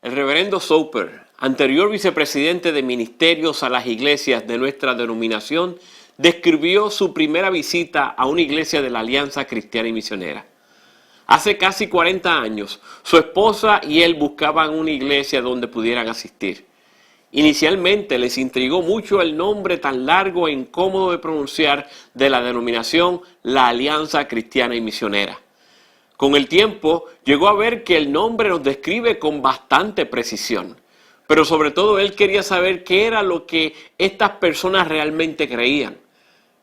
El reverendo Soper, anterior vicepresidente de ministerios a las iglesias de nuestra denominación, describió su primera visita a una iglesia de la Alianza Cristiana y Misionera. Hace casi 40 años, su esposa y él buscaban una iglesia donde pudieran asistir. Inicialmente les intrigó mucho el nombre tan largo e incómodo de pronunciar de la denominación la Alianza Cristiana y Misionera. Con el tiempo, llegó a ver que el nombre nos describe con bastante precisión. Pero sobre todo él quería saber qué era lo que estas personas realmente creían.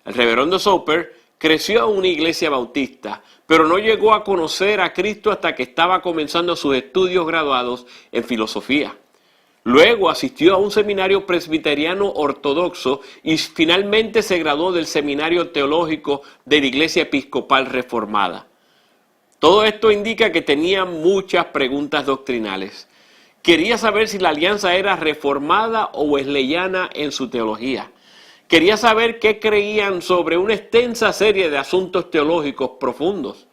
El reverendo Soper creció en una iglesia bautista, pero no llegó a conocer a Cristo hasta que estaba comenzando sus estudios graduados en filosofía. Luego asistió a un seminario presbiteriano ortodoxo y finalmente se graduó del seminario teológico de la Iglesia Episcopal Reformada. Todo esto indica que tenía muchas preguntas doctrinales. Quería saber si la alianza era reformada o wesleyana en su teología. Quería saber qué creían sobre una extensa serie de asuntos teológicos profundos.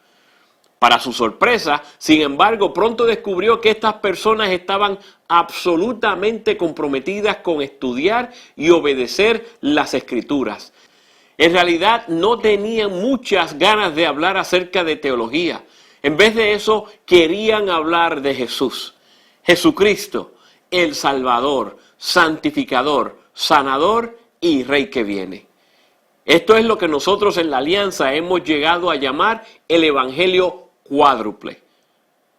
Para su sorpresa, sin embargo, pronto descubrió que estas personas estaban absolutamente comprometidas con estudiar y obedecer las Escrituras. En realidad no tenían muchas ganas de hablar acerca de teología. En vez de eso, querían hablar de Jesús. Jesucristo, el Salvador, santificador, sanador y Rey que viene. Esto es lo que nosotros en la Alianza hemos llegado a llamar el Evangelio cuádruple.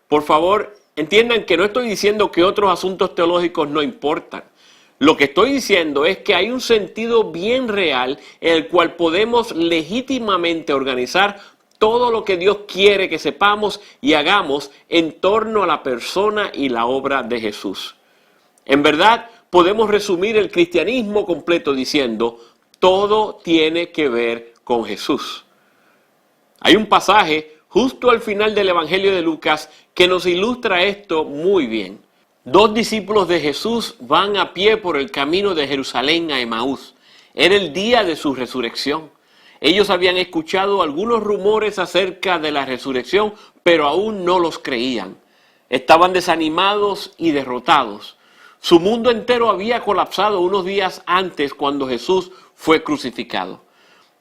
Por favor, entiendan que no estoy diciendo que otros asuntos teológicos no importan. Lo que estoy diciendo es que hay un sentido bien real en el cual podemos legítimamente organizar todo lo que Dios quiere que sepamos y hagamos en torno a la persona y la obra de Jesús. En verdad, podemos resumir el cristianismo completo diciendo, todo tiene que ver con Jesús. Hay un pasaje justo al final del Evangelio de Lucas que nos ilustra esto muy bien. Dos discípulos de Jesús van a pie por el camino de Jerusalén a Emaús. Era el día de su resurrección. Ellos habían escuchado algunos rumores acerca de la resurrección, pero aún no los creían. Estaban desanimados y derrotados. Su mundo entero había colapsado unos días antes cuando Jesús fue crucificado.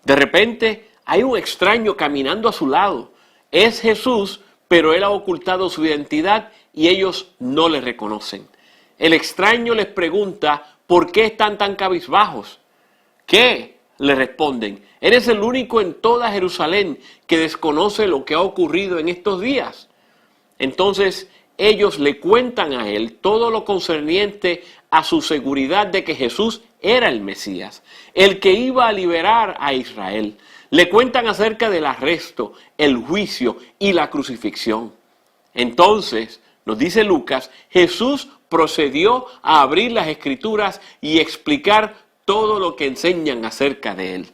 De repente hay un extraño caminando a su lado. Es Jesús, pero él ha ocultado su identidad y ellos no le reconocen. El extraño les pregunta, ¿por qué están tan cabizbajos? ¿Qué? Le responden, ¿eres el único en toda Jerusalén que desconoce lo que ha ocurrido en estos días? Entonces ellos le cuentan a él todo lo concerniente a su seguridad de que Jesús era el Mesías, el que iba a liberar a Israel. Le cuentan acerca del arresto, el juicio y la crucifixión. Entonces, nos dice Lucas, Jesús procedió a abrir las Escrituras y explicar todo lo que enseñan acerca de él.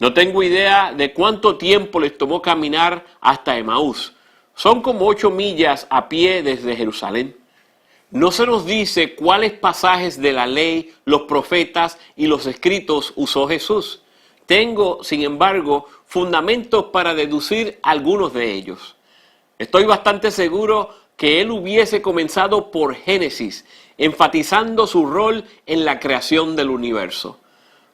No tengo idea de cuánto tiempo les tomó caminar hasta Emaús. Son como 8 millas a pie desde Jerusalén. No se nos dice cuáles pasajes de la ley, los profetas y los escritos usó Jesús. Tengo, sin embargo, fundamentos para deducir algunos de ellos. Estoy bastante seguro que él hubiese comenzado por Génesis, enfatizando su rol en la creación del universo.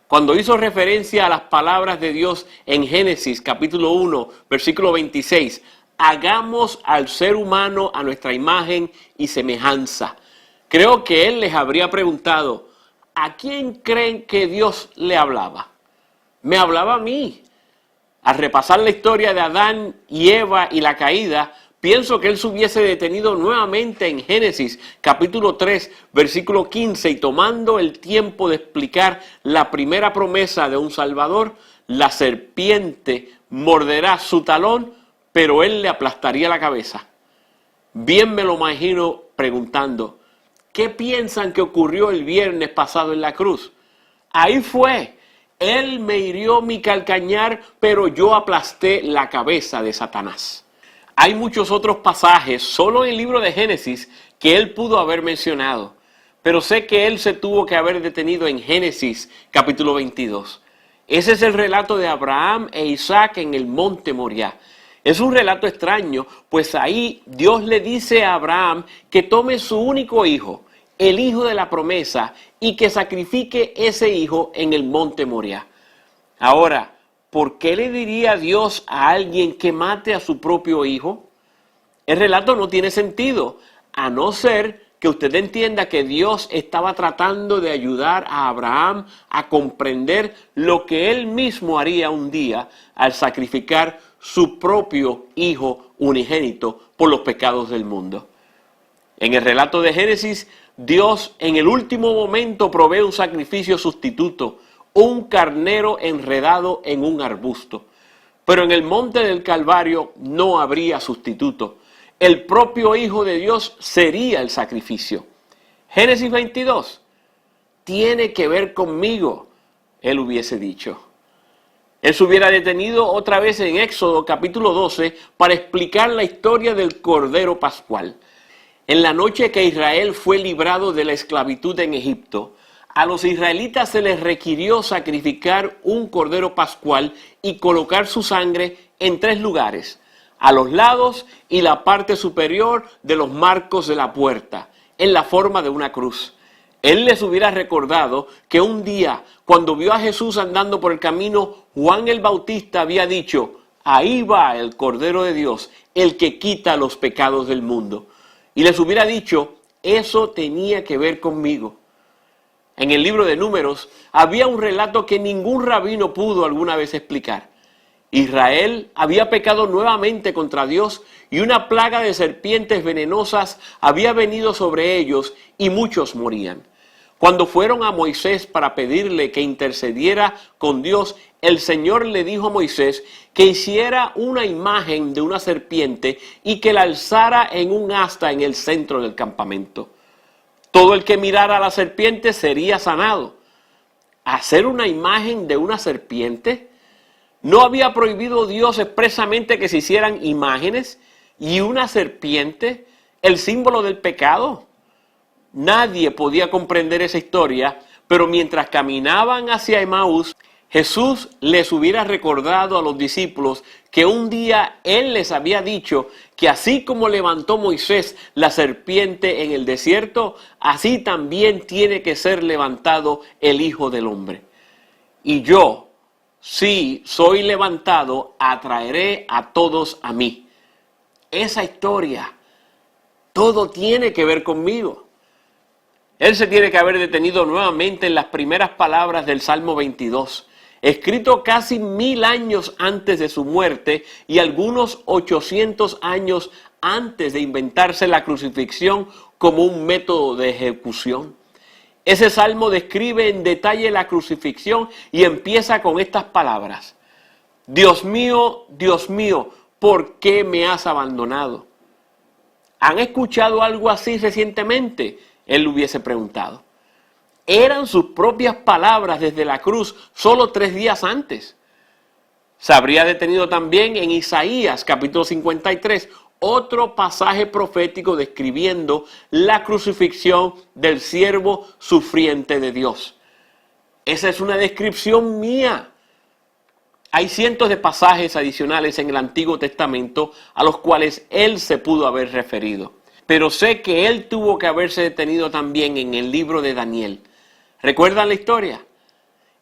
Cuando hizo referencia a las palabras de Dios en Génesis capítulo 1, versículo 26, hagamos al ser humano a nuestra imagen y semejanza. Creo que él les habría preguntado, ¿a quién creen que Dios le hablaba? Me hablaba a mí. Al repasar la historia de Adán y Eva y la caída, pienso que él se hubiese detenido nuevamente en Génesis capítulo 3, versículo 15, y tomando el tiempo de explicar la primera promesa de un Salvador, la serpiente morderá su talón, pero él le aplastaría la cabeza. Bien me lo imagino preguntando, ¿qué piensan que ocurrió el viernes pasado en la cruz? Ahí fue. Él me hirió mi calcañar, pero yo aplasté la cabeza de Satanás. Hay muchos otros pasajes, solo en el libro de Génesis, que él pudo haber mencionado. Pero sé que él se tuvo que haber detenido en Génesis capítulo 22. Ese es el relato de Abraham e Isaac en el monte Moriah. Es un relato extraño, pues ahí Dios le dice a Abraham que tome su único hijo, el hijo de la promesa, y que sacrifique ese hijo en el monte Moriah. Ahora, ¿por qué le diría Dios a alguien que mate a su propio hijo? El relato no tiene sentido, a no ser que usted entienda que Dios estaba tratando de ayudar a Abraham a comprender lo que él mismo haría un día al sacrificar su propio hijo unigénito por los pecados del mundo. En el relato de Génesis, Dios en el último momento provee un sacrificio sustituto, un carnero enredado en un arbusto. Pero en el monte del Calvario no habría sustituto. El propio Hijo de Dios sería el sacrificio. Génesis 22, tiene que ver conmigo, él hubiese dicho. Él se hubiera detenido otra vez en Éxodo capítulo 12 para explicar la historia del Cordero Pascual. En la noche que Israel fue librado de la esclavitud en Egipto, a los israelitas se les requirió sacrificar un Cordero Pascual y colocar su sangre en 3 lugares, a los lados y la parte superior de los marcos de la puerta, en la forma de una cruz. Él les hubiera recordado que un día, cuando vio a Jesús andando por el camino, Juan el Bautista había dicho: ahí va el Cordero de Dios, el que quita los pecados del mundo. Y les hubiera dicho, eso tenía que ver conmigo. En el libro de Números había un relato que ningún rabino pudo alguna vez explicar. Israel había pecado nuevamente contra Dios y una plaga de serpientes venenosas había venido sobre ellos y muchos morían. Cuando fueron a Moisés para pedirle que intercediera con Dios, el Señor le dijo a Moisés que hiciera una imagen de una serpiente y que la alzara en un asta en el centro del campamento. Todo el que mirara a la serpiente sería sanado. ¿Hacer una imagen de una serpiente? ¿No había prohibido Dios expresamente que se hicieran imágenes y una serpiente, el símbolo del pecado? Nadie podía comprender esa historia, pero mientras caminaban hacia Emaús, Jesús les hubiera recordado a los discípulos que un día Él les había dicho que así como levantó Moisés la serpiente en el desierto, así también tiene que ser levantado el Hijo del Hombre. Y yo, si soy levantado, atraeré a todos a mí. Esa historia, todo tiene que ver conmigo. Él se tiene que haber detenido nuevamente en las primeras palabras del Salmo 22, escrito casi 1000 años antes de su muerte y algunos 800 años antes de inventarse la crucifixión como un método de ejecución. Ese salmo describe en detalle la crucifixión y empieza con estas palabras: Dios mío, ¿por qué me has abandonado? ¿Han escuchado algo así recientemente? Él hubiese preguntado. Eran sus propias palabras desde la cruz solo 3 días antes. Se habría detenido también en Isaías capítulo 53, otro pasaje profético describiendo la crucifixión del siervo sufriente de Dios. Esa es una descripción mía. Hay cientos de pasajes adicionales en el Antiguo Testamento a los cuales él se pudo haber referido. Pero sé que él tuvo que haberse detenido también en el libro de Daniel. ¿Recuerdan la historia?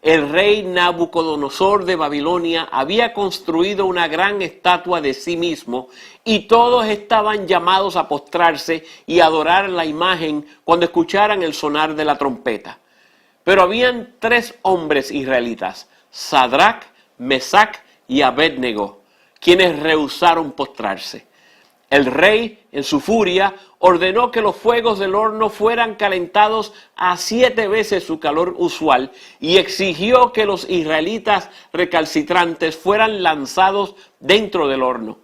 El rey Nabucodonosor de Babilonia había construido una gran estatua de sí mismo y todos estaban llamados a postrarse y adorar la imagen cuando escucharan el sonar de la trompeta. Pero habían 3 hombres israelitas, Sadrach, Mesach y Abednego, quienes rehusaron postrarse. El rey, en su furia, ordenó que los fuegos del horno fueran calentados a 7 veces su calor usual y exigió que los israelitas recalcitrantes fueran lanzados dentro del horno.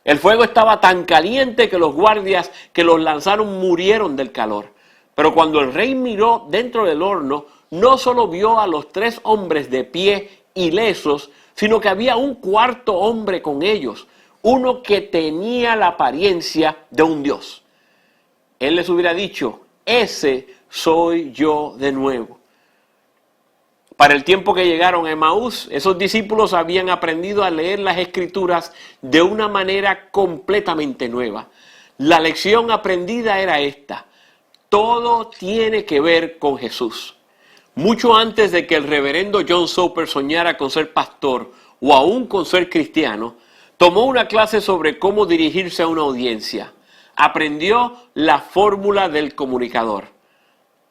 El fuego estaba tan caliente que los guardias que los lanzaron murieron del calor. Pero cuando el rey miró dentro del horno, no solo vio a los 3 hombres de pie ilesos, sino que había un 4.º hombre con ellos, uno que tenía la apariencia de un dios. Él les hubiera dicho: ese soy yo de nuevo. Para el tiempo que llegaron a Emaús, esos discípulos habían aprendido a leer las Escrituras de una manera completamente nueva. La lección aprendida era esta: todo tiene que ver con Jesús. Mucho antes de que el reverendo John Soper soñara con ser pastor o aún con ser cristiano, tomó una clase sobre cómo dirigirse a una audiencia. Aprendió la fórmula del comunicador.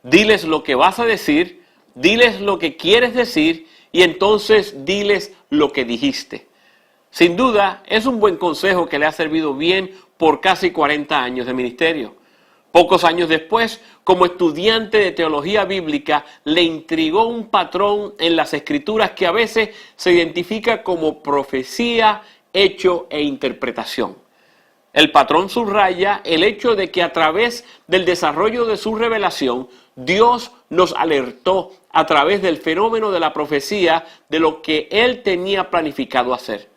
Diles lo que vas a decir, diles lo que quieres decir y entonces diles lo que dijiste. Sin duda, es un buen consejo que le ha servido bien por casi 40 años de ministerio. Pocos años después, como estudiante de teología bíblica, le intrigó un patrón en las Escrituras que a veces se identifica como profecía, hecho e interpretación. El patrón subraya el hecho de que a través del desarrollo de su revelación, Dios nos alertó a través del fenómeno de la profecía de lo que Él tenía planificado hacer.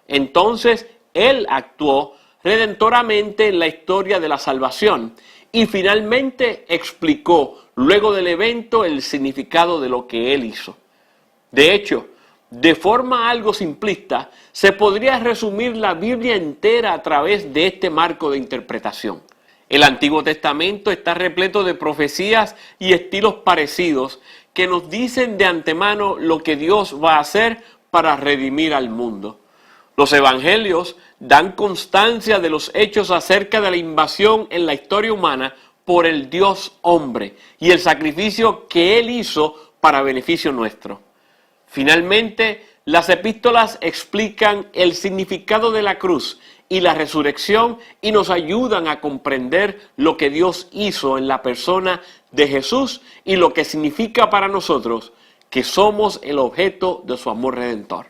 Entonces, Él actuó redentoramente en la historia de la salvación y finalmente explicó luego del evento el significado de lo que Él hizo. De hecho, de forma algo simplista, se podría resumir la Biblia entera a través de este marco de interpretación. El Antiguo Testamento está repleto de profecías y estilos parecidos que nos dicen de antemano lo que Dios va a hacer para redimir al mundo. Los evangelios dan constancia de los hechos acerca de la invasión en la historia humana por el Dios hombre y el sacrificio que Él hizo para beneficio nuestro. Finalmente, las epístolas explican el significado de la cruz y la resurrección y nos ayudan a comprender lo que Dios hizo en la persona de Jesús y lo que significa para nosotros que somos el objeto de su amor redentor.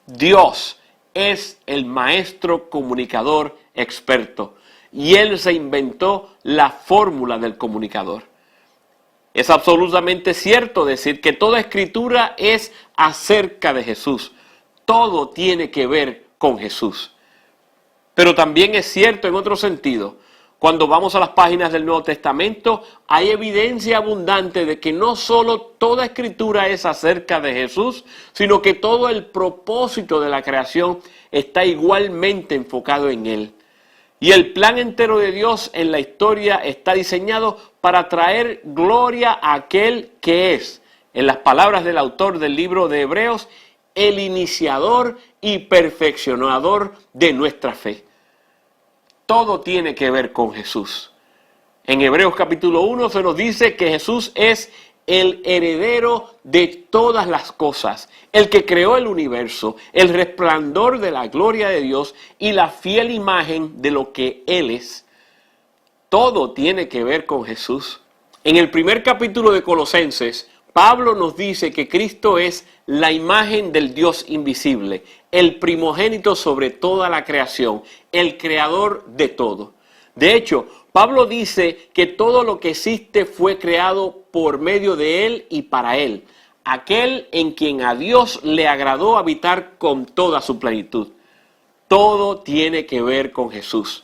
Dios es el maestro comunicador experto y Él se inventó la fórmula del comunicador. Es absolutamente cierto decir que toda escritura es acerca de Jesús. Todo tiene que ver con Jesús. Pero también es cierto en otro sentido. Cuando vamos a las páginas del Nuevo Testamento, hay evidencia abundante de que no solo toda escritura es acerca de Jesús, sino que todo el propósito de la creación está igualmente enfocado en Él. Y el plan entero de Dios en la historia está diseñado para traer gloria a aquel que es, en las palabras del autor del libro de Hebreos, el iniciador y perfeccionador de nuestra fe. Todo tiene que ver con Jesús. En Hebreos capítulo 1 se nos dice que Jesús es el heredero de todas las cosas, el que creó el universo, el resplandor de la gloria de Dios y la fiel imagen de lo que Él es. Todo tiene que ver con Jesús. En el primer capítulo de Colosenses, Pablo nos dice que Cristo es la imagen del Dios invisible, el primogénito sobre toda la creación, el creador de todo. De hecho, Pablo dice que todo lo que existe fue creado por medio de Él y para Él, aquel en quien a Dios le agradó habitar con toda su plenitud. Todo tiene que ver con Jesús.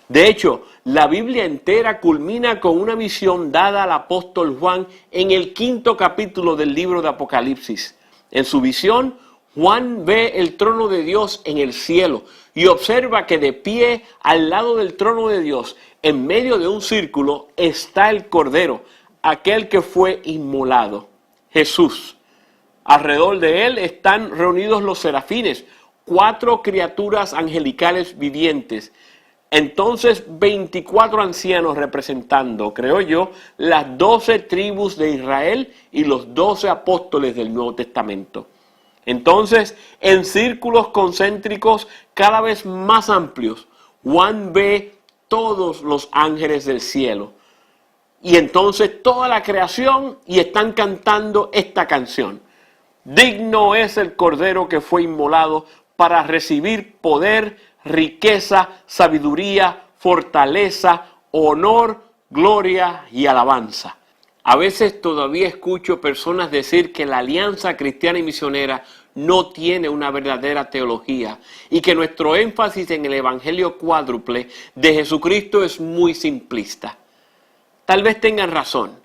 De hecho, la Biblia entera culmina con una visión dada al apóstol Juan en el 5º capítulo del libro de Apocalipsis. En su visión, Juan ve el trono de Dios en el cielo y observa que de pie al lado del trono de Dios, en medio de un círculo, está el Cordero, aquel que fue inmolado, Jesús. Alrededor de él están reunidos los serafines, 4 criaturas angelicales vivientes. Entonces 24 ancianos representando, creo yo, las 12 tribus de Israel y los 12 apóstoles del Nuevo Testamento. Entonces, en círculos concéntricos cada vez más amplios, Juan ve todos los ángeles del cielo. Y entonces toda la creación y están cantando esta canción. Digno es el Cordero que fue inmolado para recibir poder, riqueza, sabiduría, fortaleza, honor, gloria y alabanza. A veces todavía escucho personas decir que la Alianza Cristiana y Misionera no tiene una verdadera teología y que nuestro énfasis en el Evangelio cuádruple de Jesucristo es muy simplista. Tal vez tengan razón,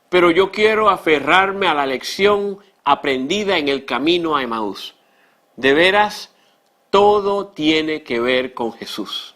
pero yo quiero aferrarme a la lección aprendida en el camino a Emaús. De veras, todo tiene que ver con Jesús.